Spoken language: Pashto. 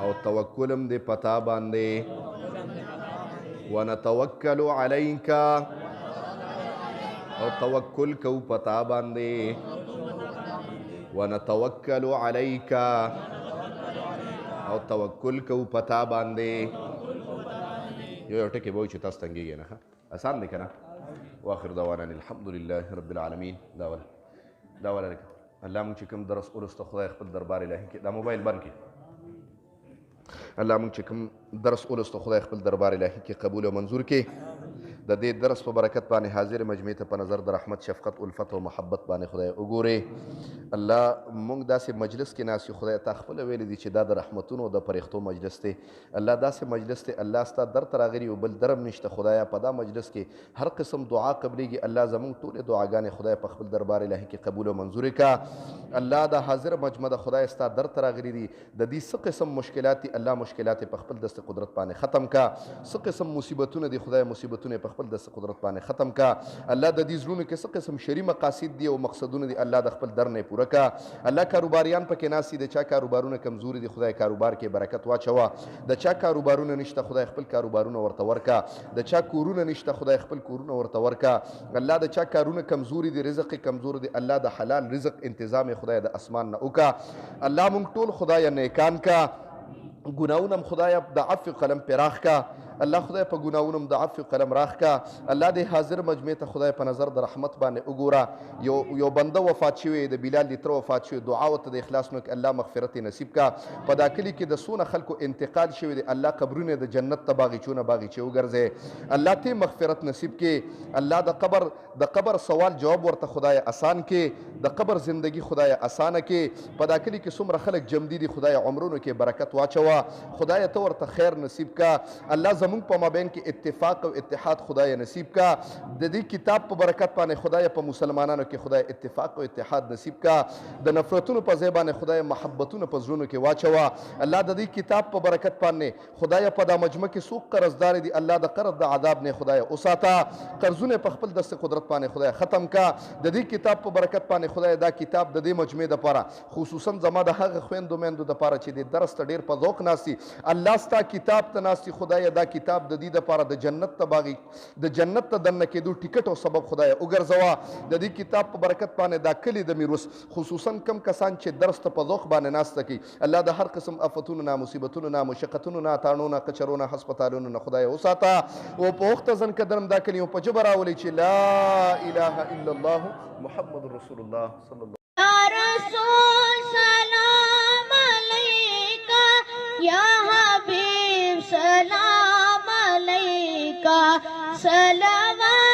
او توکلم دې پتا باندې ونتوکل علیک او توکل کو پتا باندې ونتوکل علیک او توکل کو پتا باندې یو ټکی به وایي چې تاسو تنګېږئ نه ښه اسان دی که نه واخر دعوانا الحمد لله رب العالمین دا ولا لکه الله مونږ چې کوم درس ولسته خدای خپل دربار الهي کې دا موبایل بند کړي الله مونږ چې کوم درس ولسته خدای خپل دربار الهي کې قبول او منظور کې د دې درس په برکت باندې حاضر مجمع ته په نظر د رحمت شفقت الفت او محبت باندې خدای وګورې الله مونږ داسې مجلس کې ناست یو خدای تا خپله ویلی دي چې دا د رحمتونو د فرښتو مجلس دی الله داسې مجلس دی الله ستا در ته راغلي یو بل درم نشته خدایه په دا مجلس کې هر قسم دعا قبلیږي الله زمونږ ټولې دعاګانې خدای په خپل دربار الهي کې قبول او منظورې کا الله دا حاضر مجمع د خدای ستا در ته راغلي دي د دې څه قسم مشکلات دي الله مشکلات په خپل دست قدرت باندې ختم کا څه قسم مصیبتونه دي خدای مصیبتونه په خپل دست قدرت باندې ختم کا الله د دې زړونو کې څه قسم شری مقاصد دي او مقصدونه دي الله د خپل در نه پوره کا الله کاروباریان پکې ناست دي د چا کاروبارونه کمزوري دي خدای کاروبار کې برکت واچوه د چا کاروبارونه نشته خدای خپل کاروبارونه ورته ورکا د چا کورونه نشته خدای خپل کورونه ورته ورکا الله د چا کارونه کمزوري دي رزق کمزور دي الله د حلال رزق تنظیم خدای د اسمان نه وکا الله مونږ ټول خدای نیکان کا ګناونم خدای د عفو قلم پراخ کا الله خدای په ګناونم د عفو قلم راخ کا الله دې حاضر مجمع ته خدای په نظر د رحمت باندې وګوره یو بنده وفات شوی د بلال د تر وفات شوی دعا ورته د اخلاص نو الله مغفرت نصیب کا په دا کلي کې د سونه خلکو انتقال شوی دی الله قبرونه د جنت ته باغچونه باغچې وګرځي الله ته مغفرت نصیب کې الله د قبر سوال جواب ورته خدای آسان کې د قبر زندگی خدای آسانه کې په دا کلي کې څومره خلک جمع دي خدای عمرونو کې برکت واچوه خدای ته ورته خیر نصیب کا الله زمونږ په مابین کې اتفاق او اتحاد خدای نصیب کا د دې کتاب په برکت باندې خدای په مسلمانانو کې خدای اتفاق او اتحاد نصیب کا د نفرتونو په ځای باندې خدای محبتونو په زړونو کې واچوه الله د دې کتاب په برکت باندې خدای په دا مجمع کې څوک قرضدار دي الله د قرض د عذاب نه خدای وساته قرضونه په خپل دست قدرت باندې خدای ختم کا د دې کتاب په برکت باندې خدای دا کتاب د دې مجمع د لپاره خصوصا زما د هغه خويندو میندو د لپاره چې د درس ته ډیر په ذوق ناسي الله ستا کتاب ته ناسي خدای دا کتاب د دې لپاره د جنت ته باغی د جنت ته دننه کېدو ټیکټ او سبب خدای وګرځوا د دې کتاب په برکت باندې دا کلی د میروس خصوصا کم کسان چې درس ته په ذوق باندې ناسته کی الله د هر قسم آفتونو نه مصیبتونو نه مشقتونو نه تاڼو نه قچرو نه هسپتالونو نه خدای وساته او په وخت ځن قدرم دا کلی په جبر راولي چې لا اله الا الله محمد رسول الله صلی الله رسول سلام علیکا یا حبیب سلام علیکا صلوات